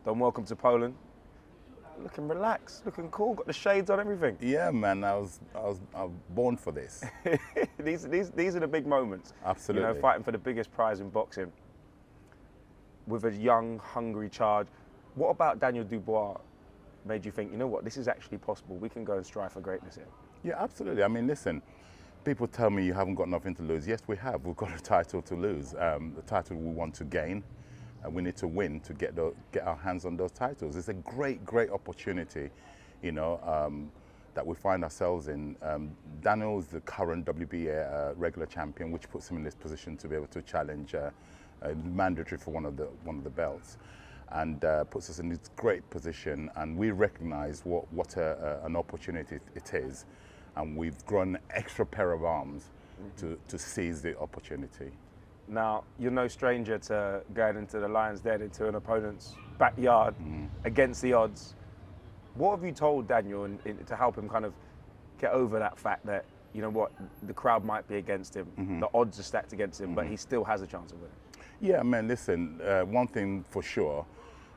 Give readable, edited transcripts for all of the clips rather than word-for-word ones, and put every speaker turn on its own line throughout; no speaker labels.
Don, welcome to Poland. Looking relaxed, looking cool, got the shades on, everything.
Yeah, man, I was born for this.
These are the big moments.
Absolutely.
You know, fighting for the biggest prize in boxing with a young, hungry charge. What about Daniel Dubois made you think, you know what, this is actually possible? We can go and strive for greatness here.
Yeah, absolutely. I mean, listen, people tell me you haven't got nothing to lose. Yes, we have. We've got a title to lose, the title we want to gain. We need to win to get our hands on those titles. It's a great opportunity, you know, that we find ourselves in. Daniel is the current WBA regular champion, which puts him in this position to be able to challenge mandatory for one of the belts, and puts us in this great position. And we recognise what an opportunity it is, and we've grown an extra pair of arms to seize the opportunity.
Now, you're no stranger to going into the Lion's Den, into an opponent's backyard against the odds. What have you told Daniel to help him kind of get over that fact that, you know what, the crowd might be against him, the odds are stacked against him, but he still has a chance of winning?
Yeah, man, listen, one thing for sure,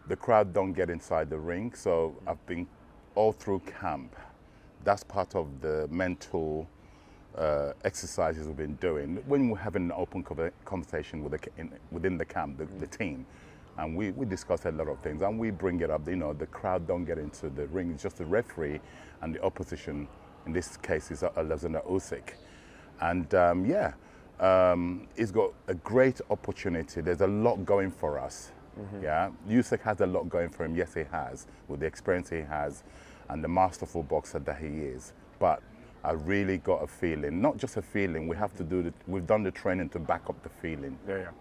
the crowd don't get inside the ring, so I've been all through camp. That's part of the mental exercises we've been doing. When we're having an open conversation within the camp, the team, and we discuss a lot of things, and we bring it up. You know, the crowd don't get into the ring. It's just the referee and the opposition. In this case, is Oleksandr Usyk, and he's got a great opportunity. There's a lot going for us. Yeah, Usyk has a lot going for him. Yes, he has, with the experience he has, and the masterful boxer that he is. But I really got a feeling, not just a feeling, we've done the training to back up the feeling.
Yeah.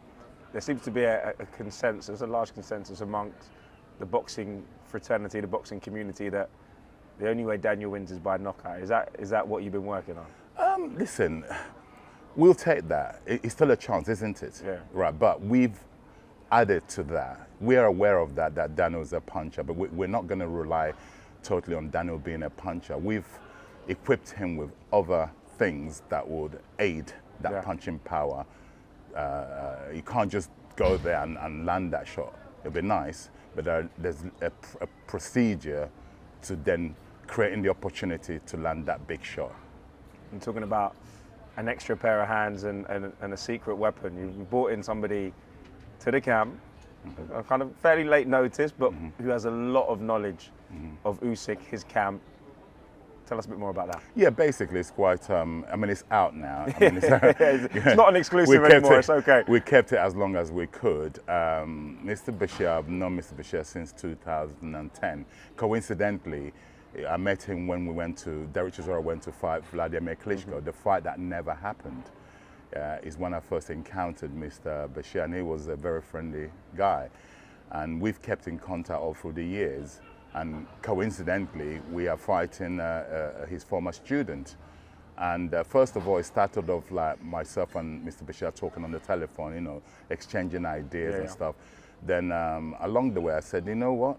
There seems to be a consensus, a large consensus amongst the boxing fraternity, the boxing community, that the only way Daniel wins is by knockout. Is that what you've been working on?
Listen, we'll take that. It's still a chance, isn't it?
Yeah.
Right, but we've added to that. We are aware of that Daniel's a puncher, but we're not going to rely totally on Daniel being a puncher. We've equipped him with other things that would aid that punching power. You can't just go there and land that shot. It'd be nice, but there's a procedure to then creating the opportunity to land that big shot.
I'm talking about an extra pair of hands and a secret weapon. You brought in somebody to the camp, kind of fairly late notice, but who has a lot of knowledge of Usyk, his camp. Tell us a bit more about that. Yeah,
basically it's quite, I mean, it's out now. I mean,
it's not an exclusive anymore, it's okay.
We kept it as long as we could. Mr. Bashir, I've known Mr. Bashir since 2010. Coincidentally, I met him when Derek Chisora went to fight Vladimir Klitschko. The fight that never happened is when I first encountered Mr. Bashir, and he was a very friendly guy. And we've kept in contact all through the years. And coincidentally, we are fighting his former student. And first of all, it started off like myself and Mr. Bashir talking on the telephone, you know, exchanging ideas and stuff. Then along the way, I said, you know what,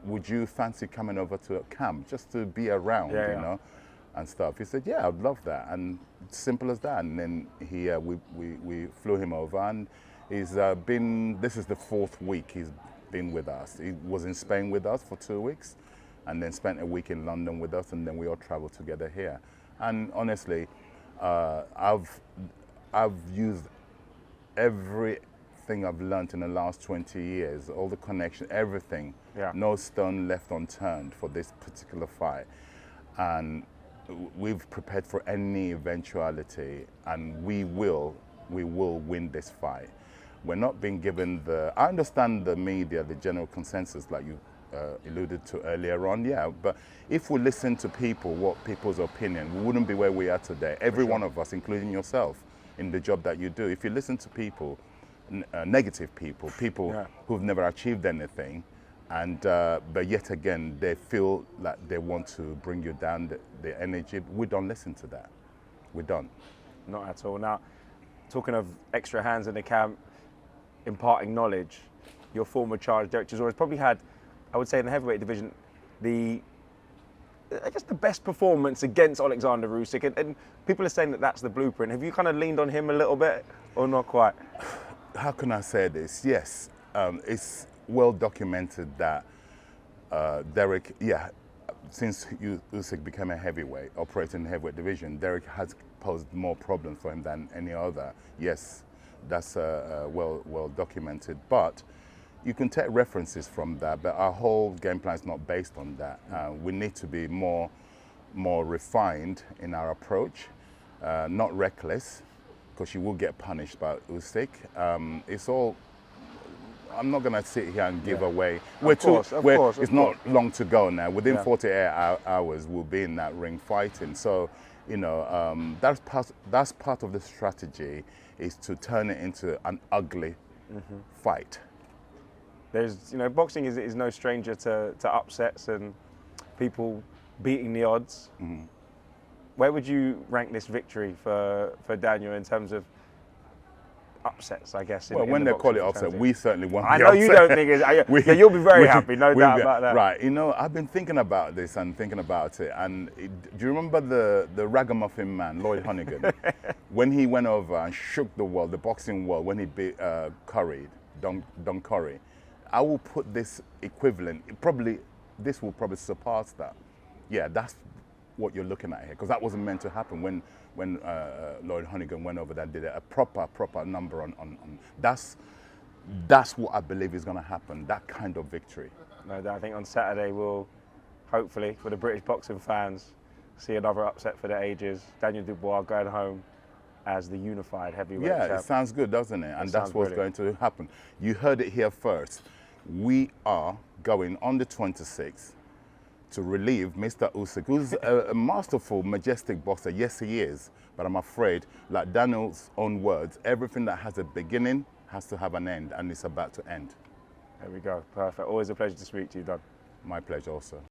would you fancy coming over to a camp just to be around, you know, and stuff? He said, yeah, I'd love that. And simple as that. And then we flew him over, and he's this is the 4th week he's been with us. He was in Spain with us for 2 weeks, and then spent a week in London with us, and then we all traveled together here. And honestly, I've used everything I've learned in the last 20 years, all the connection, everything. No stone left unturned for this particular fight. And we've prepared for any eventuality, and we will win this fight. We're not being given I understand the media, the general consensus, like you alluded to earlier on, but if we listen to people's opinion, we wouldn't be where we are today. Every one of us, including yourself, in the job that you do. If you listen to people, negative people who've never achieved anything, and but yet again, they feel like they want to bring you down, the energy, we don't listen to that. We don't.
Not at all. Now, talking of extra hands in the camp, imparting knowledge, your former charge, Derek Chisora, has probably had, I would say in the heavyweight division, the best performance against Oleksandr Usyk, and people are saying that that's the blueprint. Have you kind of leaned on him a little bit, or not quite?
How can I say this? Yes, it's well documented that Derek, since Usyk became a heavyweight, operating in the heavyweight division, Derek has posed more problems for him than any other. Yes, that's well documented. But you can take references from that, but our whole game plan is not based on that. We need to be more refined in our approach, not reckless, because you will get punished by Usyk. It's all. I'm not going to sit here and give away.
Of course,
it's not long to go now. Within 48 hours, we'll be in that ring fighting. So, you know, that's part of the strategy, is to turn it into an ugly fight.
There's, you know, boxing is no stranger to upsets and people beating the odds. Where would you rank this victory for Daniel in terms of upsets, I guess?
Well, when they call it upset, we certainly want.
I know you don't think it's. You'll be very happy, no doubt about that.
Right. You know, I've been thinking about this and thinking about it. And do you remember the ragamuffin man, Lloyd Honeyghan, when he went over and shook the world, the boxing world, when he beat Don Curry? I will put this equivalent. This will probably surpass that. Yeah, that's what you're looking at here, because that wasn't meant to happen when Lloyd Honeyghan went over there and did a proper number on. That's what I believe is going to happen, that kind of victory.
No doubt. I think on Saturday we'll, hopefully, for the British boxing fans, see another upset for the ages. Daniel Dubois going home as the unified heavyweight champ.
It sounds good, doesn't it? And that's what's going to happen. You heard it here first. We are going on the 26th to relieve Mr. Usyk, who's a masterful, majestic boxer. Yes, he is. But I'm afraid, like Daniel's own words, everything that has a beginning has to have an end, and it's about to end.
There we go. Perfect. Always a pleasure to speak to you, Don.
My pleasure also.